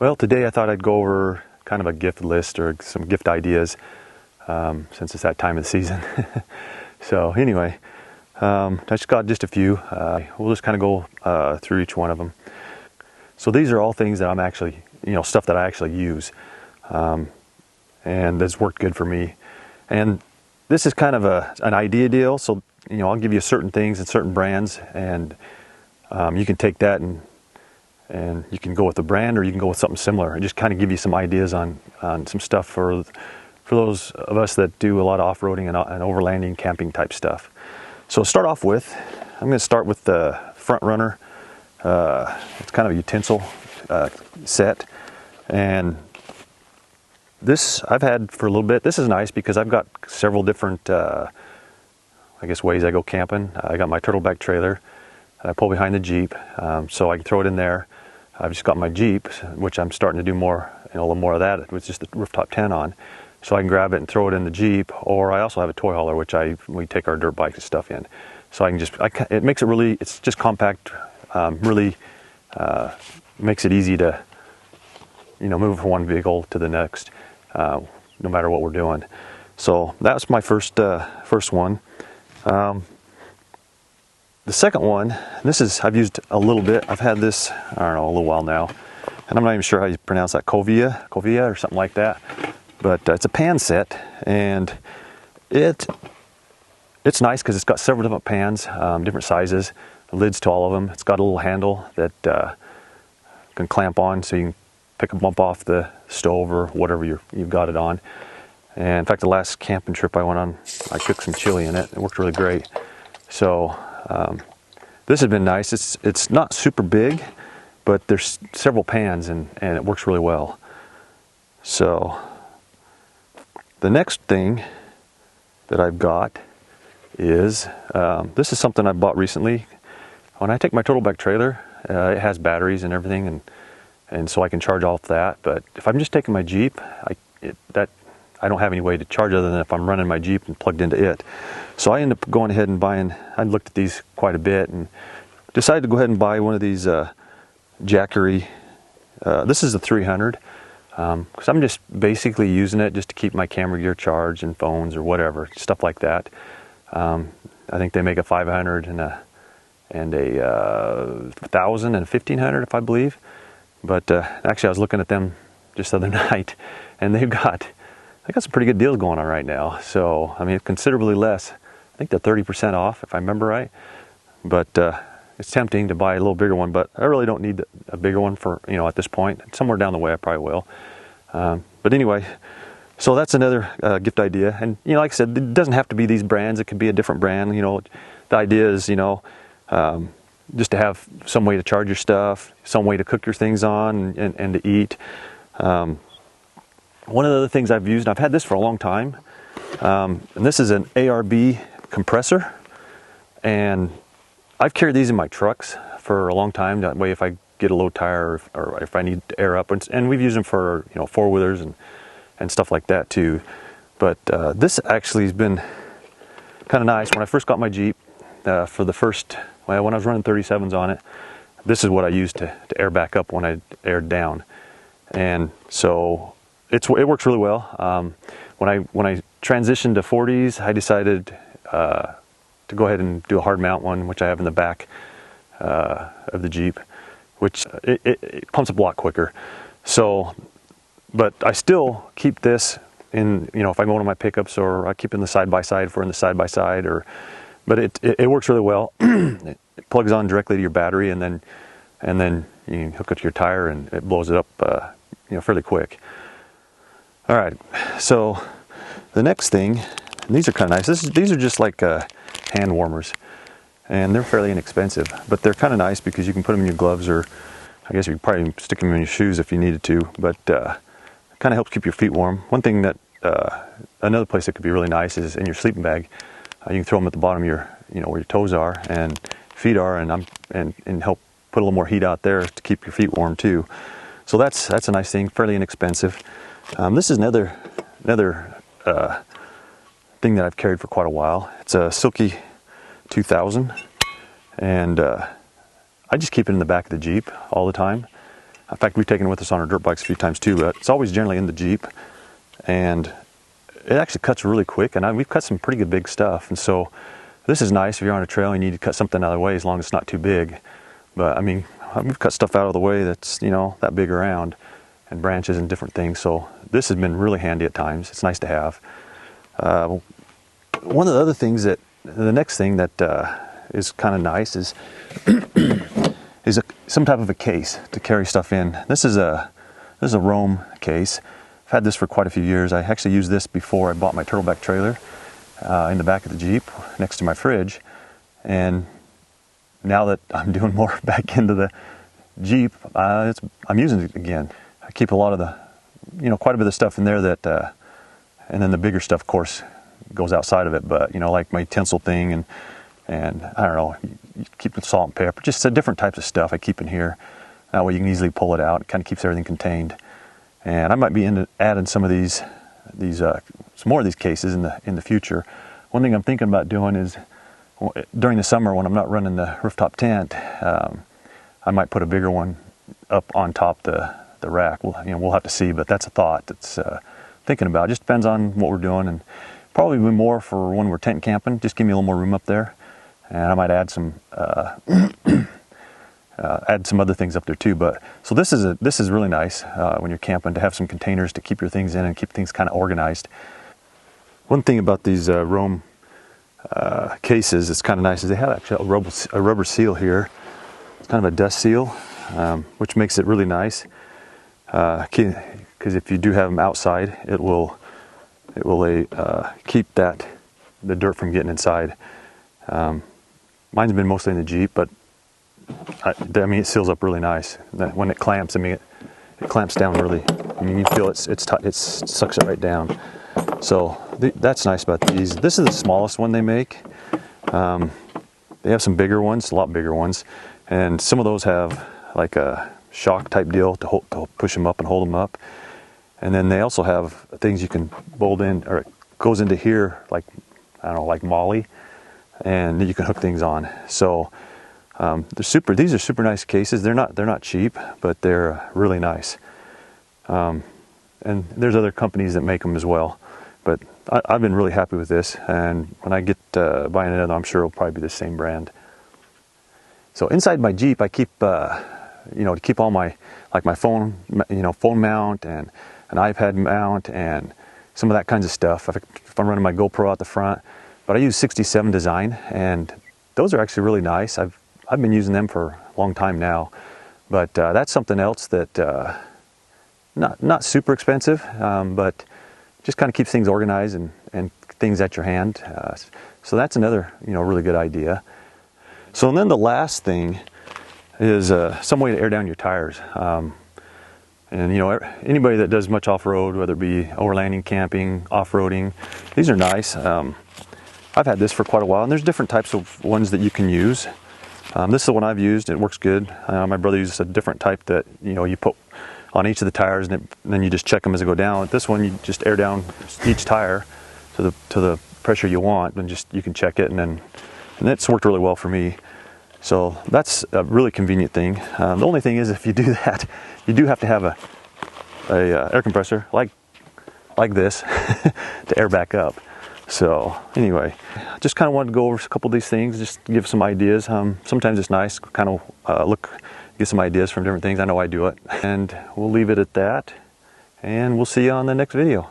Well, today I thought I'd go over kind of a gift list or some gift ideas since it's that time of the season. So anyway, I just got just a few. We'll just kind of go through each one of them. So these are all things that I'm actually, stuff that I actually use, and that's worked good for me. And this is kind of an idea deal. So I'll give you certain things and certain brands, and you can take that and you can go with the brand, or you can go with something similar, and just kind of give you some ideas on some stuff for those of us that do a lot of off-roading and overlanding, camping type stuff. So to start off with, I'm going to start with the Front Runner. It's kind of a utensil set, and this I've had for a little bit. This is nice because I've got several different, ways I go camping. I got my turtleback trailer that I pull behind the Jeep, so I can throw it in there. I've just got my Jeep, which I'm starting to do more, a little more of that with just the rooftop tent on, so I can grab it and throw it in the Jeep. Or I also have a toy hauler, which we take our dirt bikes and stuff in. So it makes it really, it's just compact, really makes it easy to, move from one vehicle to the next, no matter what we're doing. So that's my first one. The second one, I've used a little bit. I've had this, I don't know, a little while now, and I'm not even sure how you pronounce that, Covia or something like that. But it's a pan set, and it's nice because it's got several different pans, different sizes, lids to all of them. It's got a little handle that can clamp on, so you can pick a bump off the stove or whatever you've got it on. And in fact, the last camping trip I went on, I cooked some chili in it. It worked really great. So this has been nice. It's not super big, but there's several pans, and it works really well. So the next thing that I've got is, this is something I bought recently. When I take my turtleback trailer, it has batteries and everything, and so I can charge off that. But if I'm just taking my Jeep, I don't have any way to charge other than if I'm running my Jeep and plugged into it. So I end up going ahead and buying, I looked at these quite a bit and decided to go ahead and buy one of these Jackery. This is a 300, because I'm just basically using it just to keep my camera gear charged and phones or whatever, stuff like that. I think they make a 500 and a 1,000 and a 1,500, if I believe. But actually I was looking at them just the other night, and they got some pretty good deals going on right now. So, I mean, considerably less. I think they're 30% off, if I remember right. But it's tempting to buy a little bigger one, but I really don't need a bigger one for, at this point. Somewhere down the way I probably will. But anyway, so that's another gift idea. And, like I said, it doesn't have to be these brands. It could be a different brand. The idea is, just to have some way to charge your stuff, some way to cook your things on and to eat. One of the other things I've used, I've had this for a long time, and this is an ARB compressor, and I've carried these in my trucks for a long time. That way, if I get a low tire or if I need to air up, and we've used them for four-wheelers and stuff like that too. But this actually has been kind of nice. When I first got my Jeep, when I was running 37s on it, this is what I used to air back up when I aired down, and so it works really well. When I transitioned to 40s, I decided to go ahead and do a hard mount one, which I have in the back of the Jeep, which it pumps up a lot quicker. So, but I still keep this in, if I go into my pickups, or I keep it in the side-by-side if we're in the side-by-side, but it works really well. It plugs on directly to your battery, and then you can hook it to your tire, and it blows it up fairly quick. All right, so the next thing, and these are kind of nice. These are just like hand warmers, and they're fairly inexpensive, but they're kind of nice because you can put them in your gloves, or I guess you could probably stick them in your shoes if you needed to, but it kind of helps keep your feet warm. One thing that, another place that could be really nice is in your sleeping bag. You can throw them at the bottom of your, where your toes are and feet are, and help put a little more heat out there to keep your feet warm too. So that's a nice thing, fairly inexpensive. This is another thing that I've carried for quite a while. It's a Silky 2000, and I just keep it in the back of the Jeep all the time. In fact, we've taken it with us on our dirt bikes a few times too, but it's always generally in the Jeep. And it actually cuts really quick, and we've cut some pretty good big stuff. And so this is nice if you're on a trail and you need to cut something out of the way, as long as it's not too big. But I mean, we've cut stuff out of the way that's, you know, that big around, and branches and different things. So this has been really handy at times. It's nice to have. One of the other things the next thing that is kind of nice is some type of a case to carry stuff in. This is a Rome case. I've had this for quite a few years. I actually used this before I bought my turtleback trailer in the back of the Jeep next to my fridge. And now that I'm doing more back into the Jeep, I'm using it again. I keep a lot of the, you know, quite a bit of stuff in there that, and then the bigger stuff, of course, goes outside of it. But, you know, like my utensil thing and I don't know, you keep the salt and pepper, just different types of stuff I keep in here. That way you can easily pull it out. It kind of keeps everything contained. And I might be adding some of some more of these cases in the future. One thing I'm thinking about doing is during the summer when I'm not running the rooftop tent, I might put a bigger one up on top the rack. We'll have to see, but that's a thought that's thinking about. It just depends on what we're doing, and probably be more for when we're tent camping. Just give me a little more room up there, and I might add some other things up there too. But so this is really nice when you're camping, to have some containers to keep your things in and keep things kind of organized. One thing about these Rome cases that's kind of nice is they have actually a rubber seal here. It's kind of a dust seal, which makes it really nice. Because if you do have them outside, it will keep the dirt from getting inside. Mine's been mostly in the Jeep, but I mean, it seals up really nice. When it clamps, I mean, it clamps down really. I mean, you feel it sucks it right down. So that's nice about these. This is the smallest one they make. They have some bigger ones, a lot bigger ones, and some of those have like a shock type deal to push them up and hold them up. And then they also have things you can bolt in, or it goes into here, like, I don't know, like Molly, and you can hook things on. So these are super nice cases. They're not cheap, but they're really nice. And there's other companies that make them as well. But I've been really happy with this, and when I get buying another, I'm sure it'll probably be the same brand. So inside my Jeep, I keep to keep all my, like my phone mount and an iPad mount and some of that kinds of stuff. If I'm running my GoPro out the front, but I use 67 design, and those are actually really nice. I've been using them for a long time now, but that's something else that not super expensive, but just kind of keeps things organized and things at your hand. So that's another really good idea. So then the last thing is some way to air down your tires. And anybody that does much off-road, whether it be overlanding, camping, off-roading, these are nice. I've had this for quite a while, and there's different types of ones that you can use. This is the one I've used. It works good. My brother uses a different type that you put on each of the tires, and then you just check them as they go down. This one, you just air down each tire to the pressure you want, and you can check it, and it's worked really well for me. So that's a really convenient thing. The only thing is, if you do that, you do have to have a air compressor like this to air back up. So anyway, just kind of wanted to go over a couple of these things, just give some ideas. Sometimes it's nice, kind of get some ideas from different things. I know I do it. And we'll leave it at that, and we'll see you on the next video.